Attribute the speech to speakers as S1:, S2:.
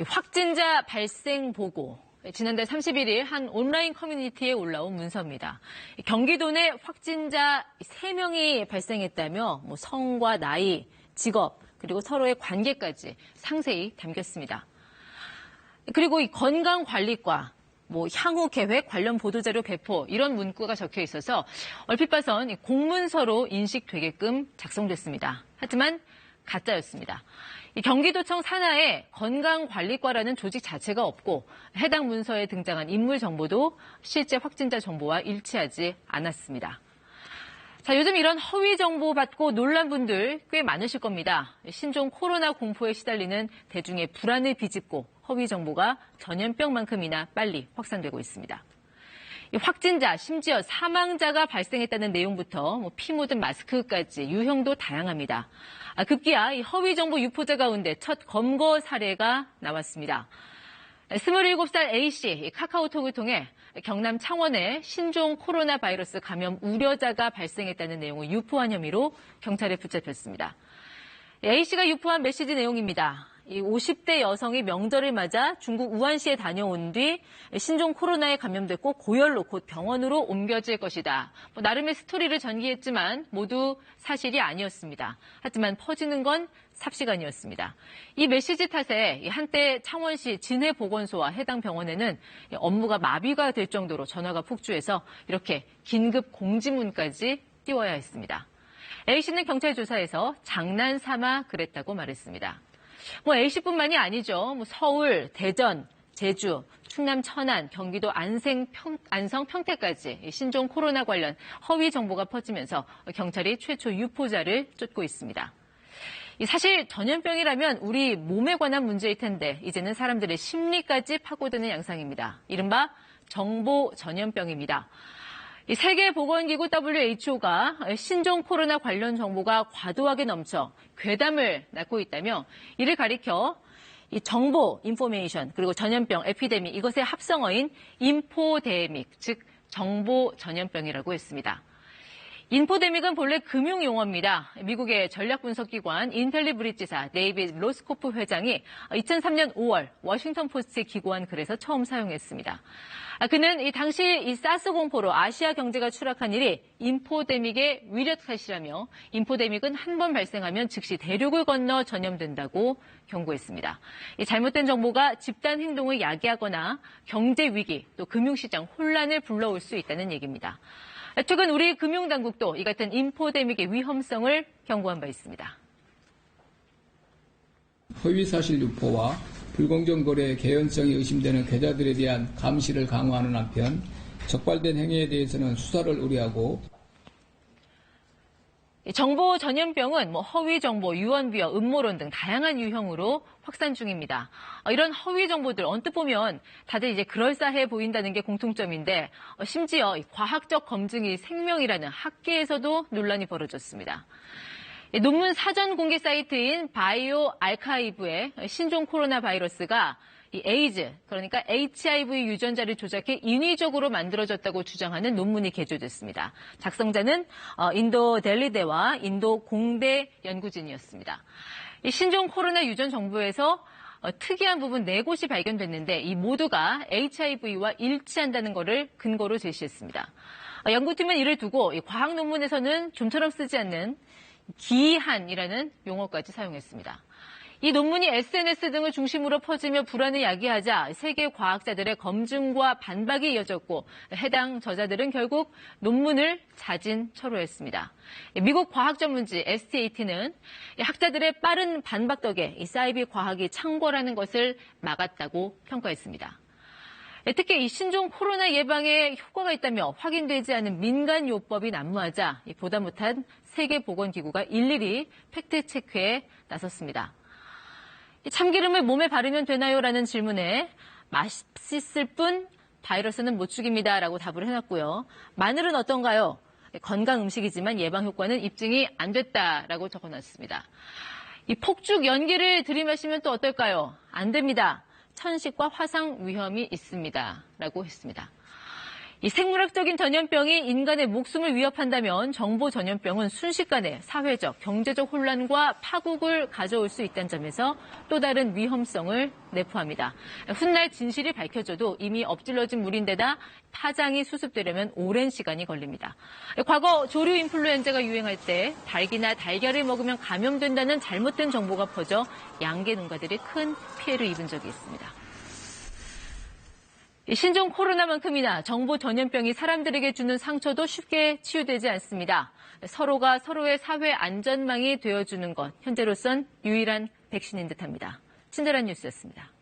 S1: 확진자 발생 보고. 지난달 31일 한 온라인 커뮤니티에 올라온 문서입니다. 경기도 내 확진자 3명이 발생했다며 성과 나이, 직업, 그리고 서로의 관계까지 상세히 담겼습니다. 그리고 이 건강관리과, 향후 계획 관련 보도자료 배포 이런 문구가 적혀 있어서 얼핏 봐선 공문서로 인식되게끔 작성됐습니다. 하지만 가짜였습니다. 경기도청 산하에 건강관리과라는 조직 자체가 없고 해당 문서에 등장한 인물 정보도 실제 확진자 정보와 일치하지 않았습니다. 자, 요즘 이런 허위 정보 받고 놀란 분들 꽤 많으실 겁니다. 신종 코로나 공포에 시달리는 대중의 불안을 비집고 허위 정보가 전염병만큼이나 빨리 확산되고 있습니다. 확진자, 심지어 사망자가 발생했다는 내용부터 피 묻은 마스크까지 유형도 다양합니다. 급기야 이 허위 정보 유포자 가운데 첫 검거 사례가 나왔습니다. 27살 A씨 카카오톡을 통해 경남 창원에 신종 코로나 바이러스 감염 우려자가 발생했다는 내용을 유포한 혐의로 경찰에 붙잡혔습니다. A씨가 유포한 메시지 내용입니다. 이 50대 여성이 명절을 맞아 중국 우한시에 다녀온 뒤 신종 코로나에 감염됐고 고열로 곧 병원으로 옮겨질 것이다. 나름의 스토리를 전개했지만 모두 사실이 아니었습니다. 하지만 퍼지는 건 삽시간이었습니다. 이 메시지 탓에 한때 창원시 진해보건소와 해당 병원에는 업무가 마비가 될 정도로 전화가 폭주해서 이렇게 긴급 공지문까지 띄워야 했습니다. A씨는 경찰 조사에서 장난삼아 그랬다고 말했습니다. A씨뿐만이 아니죠. 서울, 대전, 제주, 충남 천안, 경기도 안성, 평택까지 신종 코로나 관련 허위 정보가 퍼지면서 경찰이 최초 유포자를 쫓고 있습니다. 사실 전염병이라면 우리 몸에 관한 문제일 텐데 이제는 사람들의 심리까지 파고드는 양상입니다. 이른바 정보 전염병입니다. 세계보건기구 WHO가 신종 코로나 관련 정보가 과도하게 넘쳐 괴담을 낳고 있다며 이를 가리켜 이 정보, 인포메이션, 그리고 전염병, 에피데믹 이것의 합성어인 인포데믹, 즉 정보 전염병이라고 했습니다. 인포데믹은 본래 금융용어입니다. 미국의 전략분석기관 인텔리브리지사 데이비드 로스코프 회장이 2003년 5월 워싱턴 포스트에 기고한 글에서 처음 사용했습니다. 그는 이 당시 이 사스 공포로 아시아 경제가 추락한 일이 인포데믹의 위력 탓이라며 인포데믹은 한 번 발생하면 즉시 대륙을 건너 전염된다고 경고했습니다. 이 잘못된 정보가 집단 행동을 야기하거나 경제 위기 또 금융시장 혼란을 불러올 수 있다는 얘기입니다. 최근 우리 금융당국도 이 같은 인포데믹의 위험성을 경고한 바 있습니다.
S2: 허위사실 유포와 불공정 거래의 개연성이 의심되는 계좌들에 대한 감시를 강화하는 한편 적발된 행위에 대해서는 수사를 의뢰하고
S1: 정보 전염병은 허위 정보, 유언비어, 음모론 등 다양한 유형으로 확산 중입니다. 이런 허위 정보들 언뜻 보면 다들 이제 그럴싸해 보인다는 게 공통점인데 심지어 과학적 검증이 생명이라는 학계에서도 논란이 벌어졌습니다. 논문 사전 공개 사이트인 바이오 아카이브에 신종 코로나 바이러스가 이 에이즈, 그러니까 HIV 유전자를 조작해 인위적으로 만들어졌다고 주장하는 논문이 게재됐습니다. 작성자는 인도 델리대와 인도 공대 연구진이었습니다. 이 신종 코로나 유전 정보에서 특이한 부분 4곳이 발견됐는데 이 모두가 HIV와 일치한다는 것을 근거로 제시했습니다. 연구팀은 이를 두고 이 과학 논문에서는 좀처럼 쓰지 않는 기이한이라는 용어까지 사용했습니다. 이 논문이 SNS 등을 중심으로 퍼지며 불안을 야기하자 세계 과학자들의 검증과 반박이 이어졌고 해당 저자들은 결국 논문을 자진 철회했습니다. 미국 과학 전문지 STAT는 학자들의 빠른 반박 덕에 이 사이비 과학이 창궐하는 것을 막았다고 평가했습니다. 특히 이 신종 코로나 예방에 효과가 있다며 확인되지 않은 민간요법이 난무하자 보다 못한 세계보건기구가 일일이 팩트체크에 나섰습니다. 참기름을 몸에 바르면 되나요? 라는 질문에 맛있을 뿐 바이러스는 못 죽입니다. 라고 답을 해놨고요. 마늘은 어떤가요? 건강 음식이지만 예방 효과는 입증이 안 됐다라고 적어놨습니다. 이 폭죽 연기를 들이마시면 또 어떨까요? 안 됩니다. 천식과 화상 위험이 있습니다. 라고 했습니다. 이 생물학적인 전염병이 인간의 목숨을 위협한다면 정보 전염병은 순식간에 사회적, 경제적 혼란과 파국을 가져올 수 있다는 점에서 또 다른 위험성을 내포합니다. 훗날 진실이 밝혀져도 이미 엎질러진 물인데다 파장이 수습되려면 오랜 시간이 걸립니다. 과거 조류 인플루엔자가 유행할 때 닭이나 달걀을 먹으면 감염된다는 잘못된 정보가 퍼져 양계 농가들이 큰 피해를 입은 적이 있습니다. 신종 코로나만큼이나 정보 전염병이 사람들에게 주는 상처도 쉽게 치유되지 않습니다. 서로가 서로의 사회 안전망이 되어주는 것, 현재로선 유일한 백신인 듯합니다. 친절한 뉴스였습니다.